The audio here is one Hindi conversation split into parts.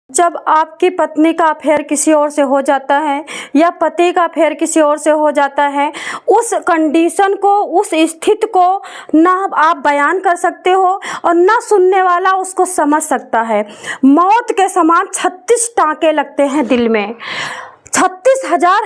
जब आपकी पत्नी का अफेयर किसी और से हो जाता है या पति का अफेयर किसी और से हो जाता है, उस कंडीशन को, उस स्थिति को ना आप बयान कर सकते हो और ना सुनने वाला उसको समझ सकता है। मौत के समान 36 टाँके लगते हैं दिल में, 36,000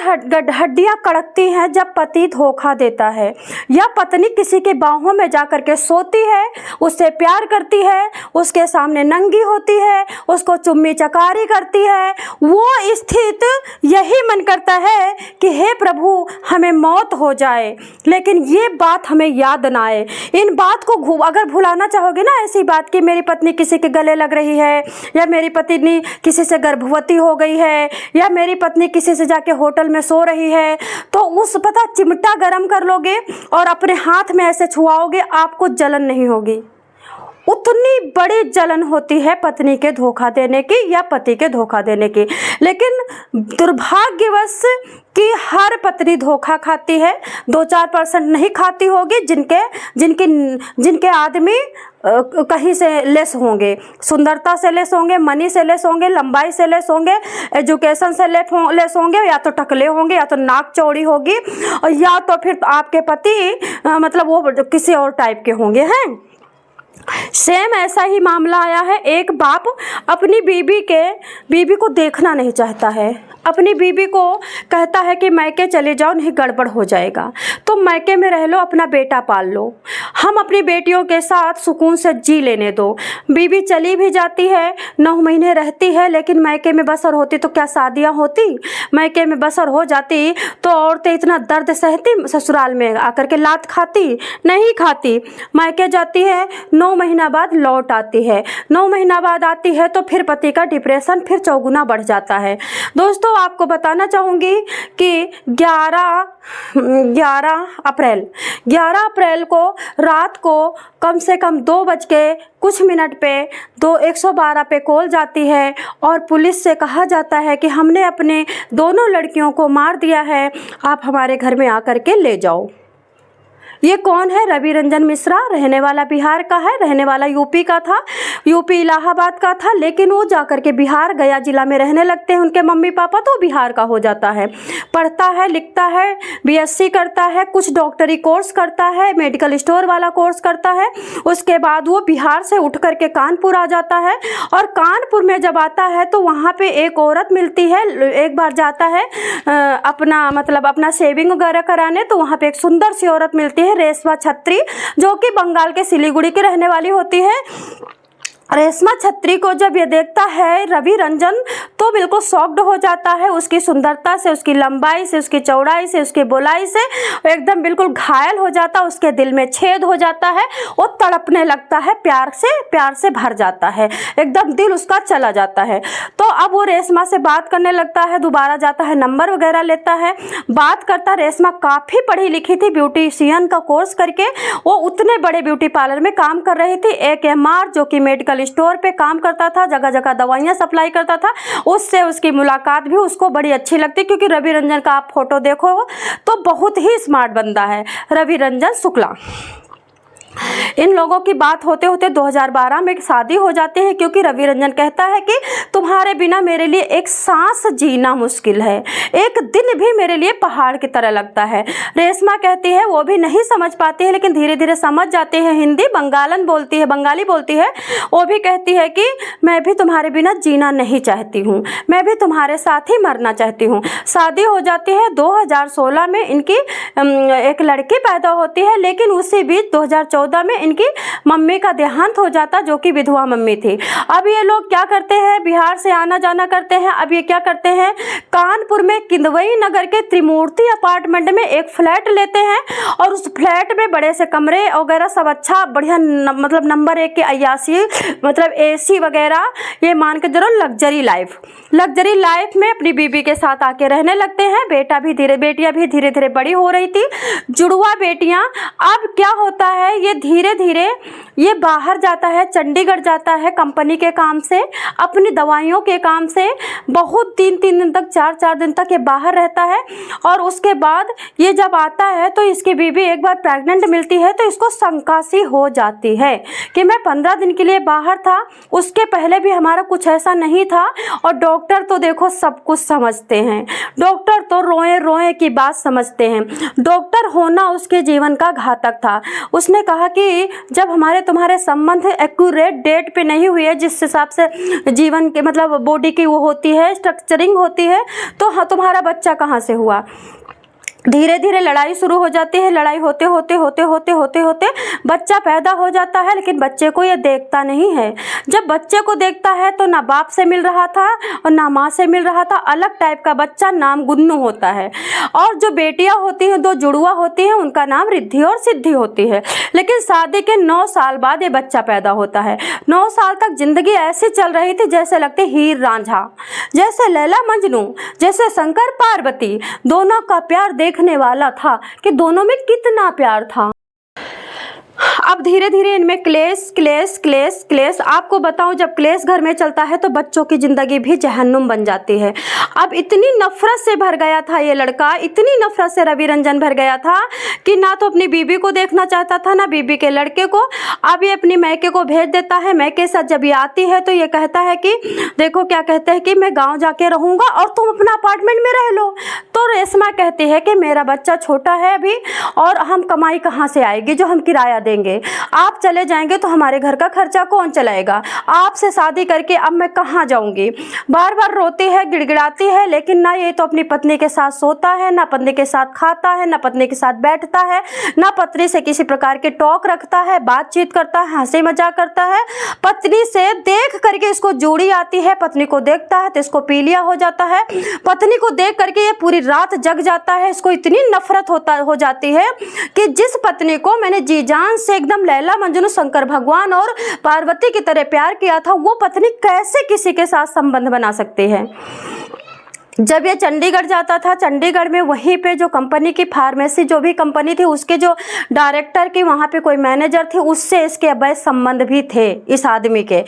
हड्डियां कड़कती हैं जब पति धोखा देता है या पत्नी किसी के बाहों में जाकर के सोती है, उससे प्यार करती है, उसके सामने नंगी होती है, उसको चुम्मी चकारी करती है। वो स्थिति यही मन करता है कि हे प्रभु हमें मौत हो जाए, लेकिन ये बात हमें याद ना आए। इन बात को अगर भुलाना चाहोगे ना, ऐसी बात कि मेरी पत्नी किसी के गले लग रही है या मेरी पत्नी किसी से गर्भवती हो गई है या मेरी पत्नी किसी से जाके होटल में सो रही है, तो उस पता चिमटा गरम कर लोगे और अपने हाथ में ऐसे छुआओगे, आपको जलन नहीं होगी। उतनी बड़ी जलन होती है पत्नी के धोखा देने की या पति के धोखा देने की। लेकिन दुर्भाग्यवश कि हर पत्नी धोखा खाती है, 2-4% नहीं खाती होगी जिनके आदमी कहीं से लेस होंगे, सुंदरता से लेस होंगे, मनी से लेस होंगे, लंबाई से लेस होंगे, एजुकेशन से लेस होंगे, या तो टकले होंगे या तो नाक चौड़ी होगी या तो फिर आपके पति मतलब वो किसी और टाइप के होंगे हैं। सेम ऐसा ही मामला आया है। एक बाप अपनी बीबी को देखना नहीं चाहता है, अपनी बीबी को कहता है कि मैके चले जाओ नहीं गड़बड़ हो जाएगा, तो मैके में रह लो, अपना बेटा पाल लो, हम अपनी बेटियों के साथ सुकून से जी लेने दो। बीबी चली भी जाती है, 9 महीने रहती है, लेकिन मैके में बसर होती तो क्या शादियां होती? मैके में बसर हो जाती तो औरतें इतना दर्द सहती, ससुराल में आकर के लात खाती? नहीं खाती। मैके जाती है, 9 महीना बाद लौट आती है, 9 महीना बाद आती है तो फिर पति का डिप्रेशन फिर चौगुना बढ़ जाता है। दोस्तों आपको बताना चाहूँगी कि 11 अप्रैल को रात को कम से कम 2 बज के कुछ मिनट पे 112 पे कॉल जाती है और पुलिस से कहा जाता है कि हमने अपने दोनों लड़कियों को मार दिया है, आप हमारे घर में आकर के ले जाओ। ये कौन है? रवि रंजन मिश्रा, रहने वाला बिहार का है, रहने वाला यूपी का था, यूपी इलाहाबाद का था, लेकिन वो जाकर के बिहार गया जिला में रहने लगते हैं उनके मम्मी पापा, तो बिहार का हो जाता है। पढ़ता है, लिखता है, बीएससी करता है, कुछ डॉक्टरी कोर्स करता है, मेडिकल स्टोर वाला कोर्स करता है। उसके बाद वो बिहार से उठ करके कानपुर आ जाता है और कानपुर में जब आता है तो वहाँ पे एक औरत मिलती है। एक बार जाता है अपना सेविंग वगैरह कराने, तो वहाँ पे एक सुंदर सी औरत मिलती है, रेशमा छत्री, जो कि बंगाल के सिलीगुड़ी की रहने वाली होती है। रेशमा छत्री को जब ये देखता है रवि रंजन तो बिल्कुल शॉक्ड हो जाता है, उसकी सुंदरता से, उसकी लंबाई से, उसकी चौड़ाई से, उसकी बोलाई से एकदम बिल्कुल घायल हो जाता है, उसके दिल में छेद हो जाता है, वो तड़पने लगता है, प्यार से भर जाता है, एकदम दिल उसका चला जाता है। तो अब वो रेशमा से बात करने लगता है, दोबारा जाता है, नंबर वगैरह लेता है, बात करता। रेशमा काफ़ी पढ़ी लिखी थी, ब्यूटिशियन का कोर्स करके वो उतने बड़े ब्यूटी पार्लर में काम कर रही थी। एक MR जो कि मेडिकल स्टोर पे काम करता था, जगह जगह दवाइयाँ सप्लाई करता था, उससे उसकी मुलाकात भी उसको बड़ी अच्छी लगती, क्योंकि रवि रंजन का आप फोटो देखो तो बहुत ही स्मार्ट बंदा है रवि रंजन शुक्ला। इन लोगों की बात होते होते 2012 में शादी हो जाती है, क्योंकि रवि रंजन कहता है कि तुम्हारे बिना मेरे लिए एक सांस जीना मुश्किल है, एक दिन भी मेरे लिए पहाड़ की तरह लगता है। रेशमा कहती है वो भी नहीं समझ पाती है, लेकिन धीरे धीरे समझ जाती है, हिंदी बंगाली बोलती है। वो भी कहती है कि मैं भी तुम्हारे बिना जीना नहीं चाहती हूँ, मैं भी तुम्हारे साथ ही मरना चाहती हूँ। शादी हो जाती है। 2016 में इनकी एक लड़की पैदा होती है, लेकिन उसी बीच 2014 में इनकी मम्मी का देहांत हो जाता, जो कि विधवा मम्मी थी। अब ये लोग क्या करते हैं, बिहार से आना जाना करते हैं। अब ये क्या करते हैं, कानपुर में किंदवई नगर के त्रिमूर्ति अपार्टमेंट में एक फ्लैट लेते हैं और उस फ्लैट में बड़े से कमरे वगैरह सब अच्छा बढ़िया नंबर 1 के अय्यासी AC वगैरह, ये मान के जरूर लग्जरी लाइफ में अपनी बीबी के साथ आके रहने लगते हैं। बेटियां भी धीरे धीरे बड़ी हो रही थी, जुड़वा बेटियां। अब क्या होता है, ये ये धीरे धीरे ये बाहर जाता है, चंडीगढ़ जाता है कंपनी के काम से, अपनी दवाइयों के काम से। बहुत 3-3 दिन तक, 4-4 दिन तक ये बाहर रहता है। और उसके बाद ये जब आता है तो इसकी बीवी एक बार प्रेग्नेंट मिलती है तो इसको शंका सी हो जाती है कि मैं 15 दिन के लिए बाहर था, उसके पहले भी हमारा कुछ ऐसा नहीं था। और डॉक्टर तो देखो सब कुछ समझते हैं, डॉक्टर तो रोए रोए की बात समझते हैं। डॉक्टर होना उसके जीवन का घातक था। उसने कहा कि जब हमारे तुम्हारे संबंध एक्यूरेट डेट पे नहीं हुए, जिस हिसाब से जीवन के मतलब बॉडी की वो होती है, स्ट्रक्चरिंग होती है, तो हाँ तुम्हारा बच्चा कहाँ से हुआ। धीरे धीरे लड़ाई शुरू हो जाती है। लड़ाई होते होते होते होते होते होते बच्चा पैदा हो जाता है, लेकिन बच्चे को ये देखता नहीं है। जब बच्चे को देखता है तो ना बाप से मिल रहा था और ना माँ से मिल रहा था, अलग टाइप का बच्चा, नाम गुन्नू होता है। और जो बेटियां होती हैं, 2 जुड़वा होती हैं, उनका नाम रिद्धि और सिद्धि होती है। लेकिन शादी के 9 साल बाद ये बच्चा पैदा होता है। 9 साल तक जिंदगी ऐसी चल रही थी जैसे लगते हीर रांझा, जैसे लैला मजनू, जैसे शंकर पार्वती। दोनों का प्यार देखने वाला था कि दोनों में कितना प्यार था। अब धीरे धीरे इनमें क्लेश क्लेश क्लेश क्लेश। आपको बताऊं, जब क्लेश घर में चलता है तो बच्चों की जिंदगी भी जहन्नुम बन जाती है। अब इतनी नफरत से भर गया था ये लड़का, इतनी नफरत से रवि रंजन भर गया था कि ना तो अपनी बीबी को देखना चाहता था, ना बीबी के लड़के को। अब ये अपनी मैके को भेज देता है। मैके साथ जब ये आती है तो ये कहता है कि देखो क्या कहते हैं कि मैं गाँव जाके रहूँगा और तुम अपना अपार्टमेंट में रह लो। तो रेशमा कहती है कि मेरा बच्चा छोटा है अभी और हम कमाई कहाँ से आएगी जो हम किराया देंगे, आप चले जाएंगे तो हमारे घर का खर्चा कौन चलाएगा, आपसे शादी करके अब मैं कहाँ जाऊंगी। बार बार रोती है, गिड़गिड़ाती है, लेकिन ना ये तो अपनी पत्नी के साथ सोता है, ना पत्नी के साथ खाता है, ना पत्नी के साथ बैठता है, ना पत्नी से किसी प्रकार के टॉक रखता है, बातचीत करता है, हंसी मजाक करता है। पत्नी से देख करके इसको जोड़ी आती है, पत्नी को देखता है तो इसको पीलिया हो जाता है। पत्नी को देख करके ये पूरी रात जग जाता है। इसको इतनी नफरत हो जाती है कि जिस पत्नी को मैंने जी जान से एकदम लैला मजनू, शंकर भगवान और पार्वती की तरह प्यार किया था, वो पत्नी कैसे किसी के साथ संबंध बना सकती है। जब ये चंडीगढ़ जाता था, चंडीगढ़ में वहीं पे जो कंपनी की फार्मेसी जो भी कंपनी थी उसके जो डायरेक्टर की वहाँ पे कोई मैनेजर थी, उससे इसके अवैध संबंध भी थे इस आदमी के।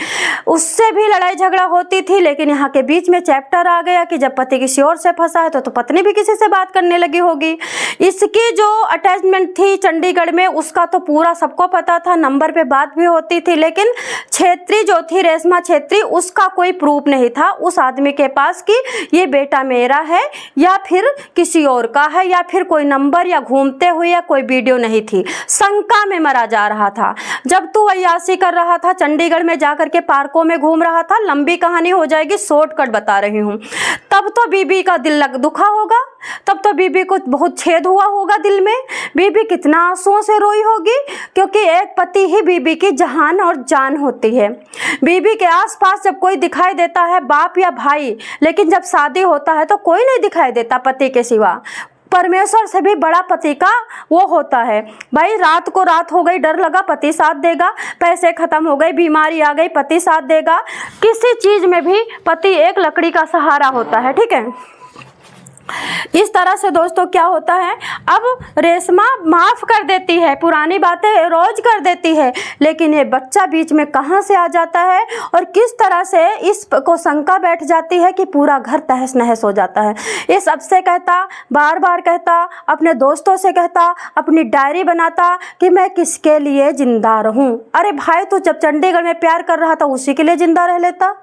उससे भी लड़ाई झगड़ा होती थी। लेकिन यहाँ के बीच में चैप्टर आ गया कि जब पति किसी और से फंसा है तो पत्नी भी किसी से बात करने लगी होगी। इसकी जो अटैचमेंट थी चंडीगढ़ में उसका तो पूरा सबको पता था, नंबर पे बात भी होती थी। लेकिन छेत्री जो थी, रेशमा छेत्री, उसका कोई प्रूफ नहीं था उस आदमी के पास कि ये बेटा मेरा है या फिर किसी और का है, या फिर कोई नंबर या घूमते हुए या कोई वीडियो नहीं थी। शंका में मरा जा रहा था। जब तू अय्याशी कर रहा था, चंडीगढ़ में जाकर के पार्कों में घूम रहा था, लंबी कहानी हो जाएगी, शॉर्टकट बता रही हूँ, तब तो बीबी का दिल दुखा होगा, तब तो बीबी को बहुत छेद हुआ होगा दिल में। बीबी कितना आंसुओं से रोई होगी, क्योंकि एक पति ही बीबी की जहान और जान होती है। बीबी के आसपास जब कोई दिखाई देता है, बाप या भाई, लेकिन जब शादी होता है तो कोई नहीं दिखाई देता पति के सिवा। परमेश्वर से भी बड़ा पति का वो होता है। भाई रात को रात हो गई, डर लगा, पति साथ देगा। पैसे खत्म हो गए, बीमारी आ गई, पति साथ देगा। किसी चीज में भी पति एक लकड़ी का सहारा होता है, ठीक है। इस तरह से दोस्तों क्या होता है, अब रेशमा माफ कर देती है, पुरानी बातें रोज कर देती है, लेकिन ये बच्चा बीच में कहाँ से आ जाता है और किस तरह से इसको शंका बैठ जाती है कि पूरा घर तहस नहस हो जाता है। ये सबसे कहता, बार बार कहता, अपने दोस्तों से कहता, अपनी डायरी बनाता कि मैं किसके लिए जिंदा रहूं। अरे भाई, तो जब चंडीगढ़ में प्यार कर रहा था उसी के लिए जिंदा रह लेता।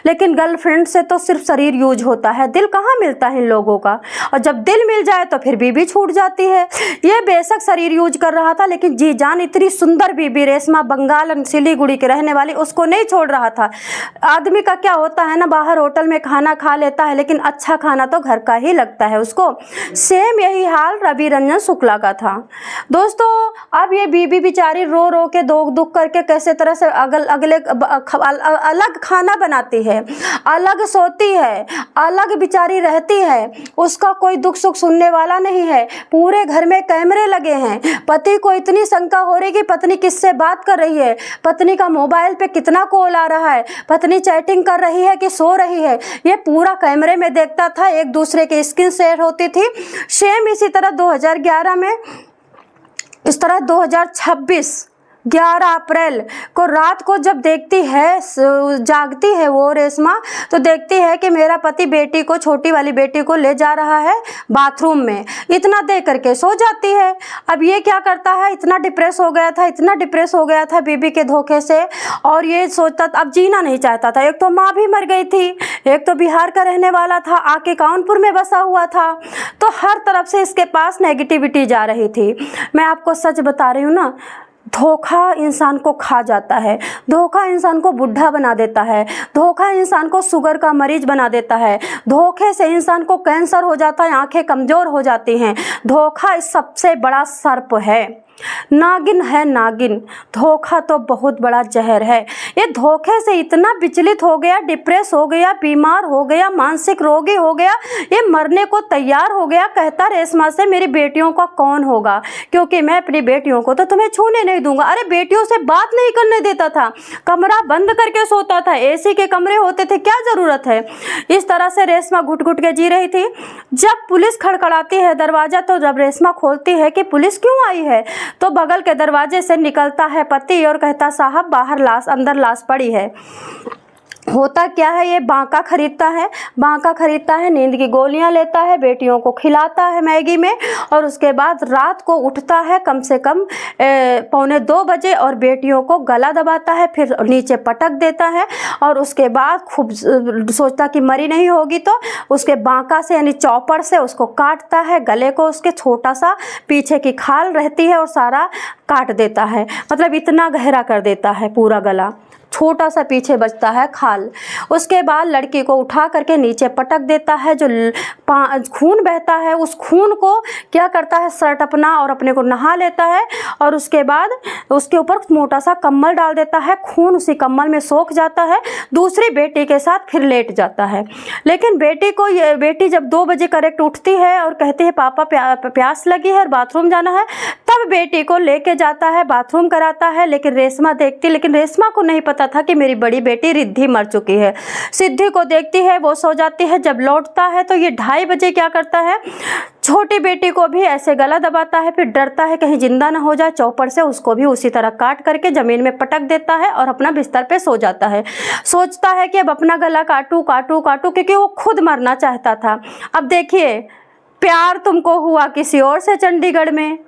लेकिन गर्लफ्रेंड से तो सिर्फ शरीर यूज होता है, दिल कहाँ मिलता है इन लोगों का। और जब दिल मिल जाए तो फिर बीबी छूट जाती है। ये बेशक शरीर यूज कर रहा था, लेकिन जी जान इतनी सुंदर बीबी रेशमा, बंगाल सिलीगुड़ी के रहने वाली, उसको नहीं छोड़ रहा था। आदमी का क्या होता है ना, बाहर होटल में खाना खा लेता है, लेकिन अच्छा खाना तो घर का ही लगता है उसको। सेम यही हाल रवि रंजन शुक्ला का था। दोस्तों अब ये बीबी बेचारी रो रो के दुख करके कैसे तरह से अलग खाना बनाती है, अलग सोती है, अलग बेचारी रहती है। उसका कोई दुख सुख सुनने वाला नहीं है। पूरे घर में कैमरे लगे हैं। पति को इतनी शंका हो रही कि पत्नी किससे बात कर रही है, पत्नी का मोबाइल पे कितना कॉल आ रहा है, पत्नी चैटिंग कर रही है कि सो रही है, ये पूरा कैमरे में देखता था। एक दूसरे की स्क्रीन शेयर होती थी। सेम इसी तरह 2011 में, इस तरह 2026 11 अप्रैल को रात को जब देखती है, जागती है वो रेशमा, तो देखती है कि मेरा पति बेटी को, छोटी वाली बेटी को ले जा रहा है बाथरूम में। इतना देख करके सो जाती है। अब ये क्या करता है, इतना डिप्रेस हो गया था, इतना डिप्रेस हो गया था बीबी के धोखे से, और ये सोचता अब जीना नहीं चाहता था। एक तो माँ भी मर गई थी, एक तो बिहार का रहने वाला था, आके कानपुर में बसा हुआ था, तो हर तरफ से इसके पास नेगेटिविटी जा रही थी। मैं आपको सच बता रही हूँ ना, धोखा इंसान को खा जाता है, धोखा इंसान को बुढ़ा बना देता है, धोखा इंसान को शुगर का मरीज बना देता है, धोखे से इंसान को कैंसर हो जाता है, आंखें कमज़ोर हो जाती हैं। धोखा इस सबसे बड़ा सर्प है, नागिन है नागिन। धोखा तो बहुत बड़ा जहर है। ये धोखे से इतना विचलित हो गया, डिप्रेस हो गया, बीमार हो गया, मानसिक रोगी हो गया, ये मरने को तैयार हो गया। कहता रेशमा से मेरी बेटियों का कौन होगा, क्योंकि मैं अपनी बेटियों को तो तुम्हें छूने नहीं दूंगा। अरे बेटियों से बात नहीं करने देता था, कमरा बंद करके सोता था, एसी के कमरे होते थे, क्या ज़रूरत है। इस तरह से रेशमा घुट घुट के जी रही थी। जब पुलिस खड़खड़ाती है दरवाज़ा, तो जब रेशमा खोलती है कि पुलिस क्यों आई है, तो बगल के दरवाजे से निकलता है पति और कहता साहब बाहर लाश, अंदर लाश पड़ी है। होता क्या है, ये बांका खरीदता है, बांका खरीदता है, नींद की गोलियां लेता है, बेटियों को खिलाता है मैगी में, और उसके बाद रात को उठता है कम से कम 1:45 बजे और बेटियों को गला दबाता है, फिर नीचे पटक देता है, और उसके बाद खूब सोचता कि मरी नहीं होगी, तो उसके बांका से यानी चॉपर से उसको काटता है, गले को उसके छोटा सा पीछे की खाल रहती है और सारा काट देता है, मतलब इतना गहरा कर देता है पूरा गला, छोटा सा पीछे बचता है खाल। उसके बाद लड़की को उठा करके नीचे पटक देता है, जो खून बहता है उस खून को क्या करता है, शर्ट अपना और अपने को नहा लेता है, और उसके बाद उसके ऊपर मोटा सा कंबल डाल देता है, खून उसी कंबल में सोख जाता है, दूसरी बेटी के साथ फिर लेट जाता है। लेकिन बेटी जब 2 बजे करेक्ट उठती है और कहती है पापा प्यास लगी है और बाथरूम जाना है, तब बेटी को लेके जाता है, बाथरूम कराता है। लेकिन रेशमा देखती, लेकिन रेशमा को नहीं पता था कि मेरी बड़ी बेटी रिद्धि मर चुकी है। सिद्धि को देखती है, वो सो जाती है। जब लौटता है तो ये 2:30 बजे क्या करता है, छोटी बेटी को भी ऐसे गला दबाता है, फिर डरता है कहीं जिंदा ना हो जाए, चौपर से उसको भी उसी तरह काट करके जमीन में पटक देता है और अपना बिस्तर पे सो जाता है। सोचता है कि अब अपना गला काटूं काटूं काटूं, क्योंकि वो खुद मरना चाहता था। अब देखिए, प्यार तुमको हुआ किसी और से चंडीगढ़ में,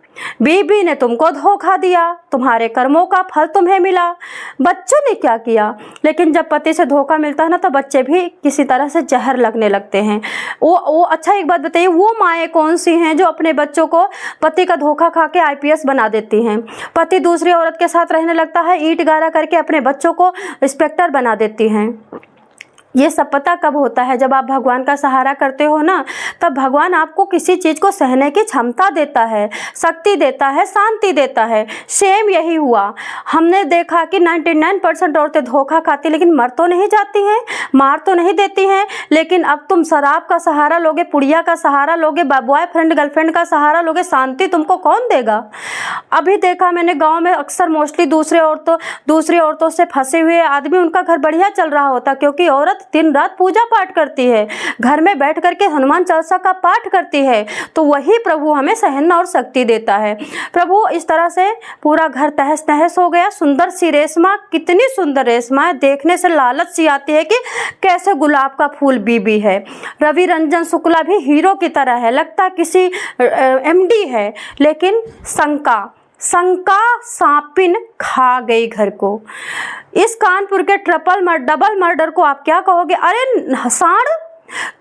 बीबी ने तुमको धोखा दिया, तुम्हारे कर्मों का फल तुम्हें मिला। बच्चों ने क्या किया, लेकिन जब पति से धोखा मिलता है ना, तो बच्चे भी किसी तरह से जहर लगने लगते हैं। वो अच्छा एक बात बताइए, वो माएँ कौन सी हैं जो अपने बच्चों को पति का धोखा खा के IPS बना देती हैं। पति दूसरी औरत के साथ रहने लगता है, ईंट गारा करके अपने बच्चों को इंस्पेक्टर बना देती हैं। ये सब पता कब होता है, जब आप भगवान का सहारा करते हो ना, तब भगवान आपको किसी चीज़ को सहने की क्षमता देता है, शक्ति देता है, शांति देता है। सेम यही हुआ, हमने देखा कि 99% औरतें धोखा खाती, लेकिन मर तो नहीं जाती हैं, मार तो नहीं देती हैं। लेकिन अब तुम शराब का सहारा लोगे, पुड़िया का सहारा लोगे, बॉयफ्रेंड गर्लफ्रेंड का सहारा लोगे, शांति तुमको कौन देगा। अभी देखा मैंने गाँव में अक्सर मोस्टली दूसरी औरतों से फंसे हुए आदमी, उनका घर बढ़िया चल रहा होता, क्योंकि औरत दिन रात पूजा पाठ करती है, घर में बैठ करके हनुमान चालीसा का पाठ करती है, तो वही प्रभु हमें सहन और शक्ति देता है। प्रभु इस तरह से पूरा घर तहस नहस हो गया। सुंदर सी रेशमा, कितनी सुंदर रेशमा है, देखने से लालच सी आती है कि कैसे गुलाब का फूल बीबी है। रवि रंजन शुक्ला भी हीरो की तरह है, लगता किसी MD है, लेकिन शंका सांपिन खा गई घर को। इस कानपुर के डबल मर्डर को आप क्या कहोगे। अरे हसाड़,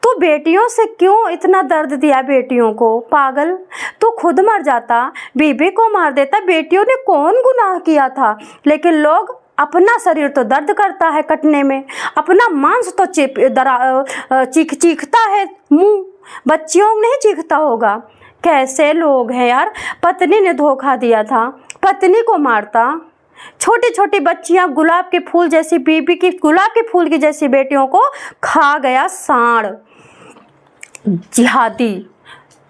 तू बेटियों से क्यों इतना दर्द दिया, बेटियों को, पागल, तू खुद मर जाता, बीबी को मार देता, बेटियों ने कौन गुनाह किया था। लेकिन लोग, अपना शरीर तो दर्द करता है कटने में, अपना मांस तो चीखता है मुंह, बच्चियों नहीं चीखता होगा। कैसे लोग हैं यार। पत्नी ने धोखा दिया था, पत्नी को मारता, छोटी छोटी बच्चियां, गुलाब के फूल जैसी बीबी की, गुलाब के फूल की जैसी बेटियों को खा गया सांड। जिहादी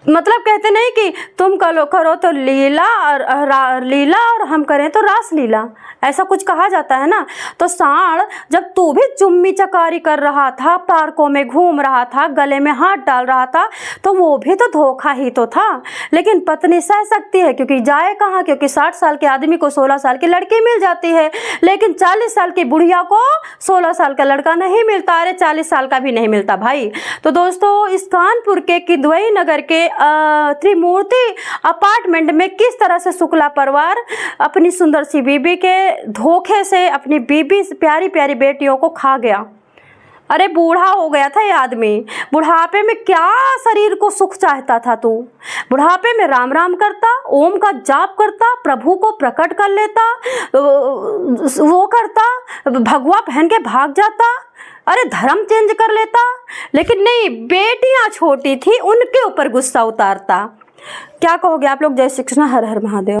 मतलब कहते नहीं कि तुम करो तो लीला और लीला और हम करें तो रास लीला, ऐसा कुछ कहा जाता है ना। तो सांड जब तू भी चुम्मी चकारी कर रहा था, पार्कों में घूम रहा था, गले में हाथ डाल रहा था, तो वो भी तो धोखा ही तो था। लेकिन पत्नी सह सकती है, क्योंकि जाए कहाँ, क्योंकि 60 साल के आदमी को 16 साल की लड़की मिल जाती है, लेकिन 40 साल की बुढ़िया को 16 साल का लड़का नहीं मिलता। अरे 40 साल का भी नहीं मिलता भाई। तो दोस्तों, इस कानपुर के किदवई नगर के त्रिमूर्ति अपार्टमेंट में किस तरह से शुक्ला परिवार अपनी सुंदर सी बीबी के धोखे से अपनी बीबी प्यारी प्यारी बेटियों को खा गया। अरे बूढ़ा हो गया था ये आदमी। बुढ़ापे में क्या शरीर को सुख चाहता था तू? बुढ़ापे में राम राम करता, ओम का जाप करता, प्रभु को प्रकट कर लेता, वो करता, भगवा पहन के भाग जाता, अरे धर्म चेंज कर लेता। लेकिन नहीं, बेटियां छोटी थी उनके ऊपर गुस्सा उतारता। क्या कहोगे आप लोग? जय श्री कृष्ण, हर हर महादेव।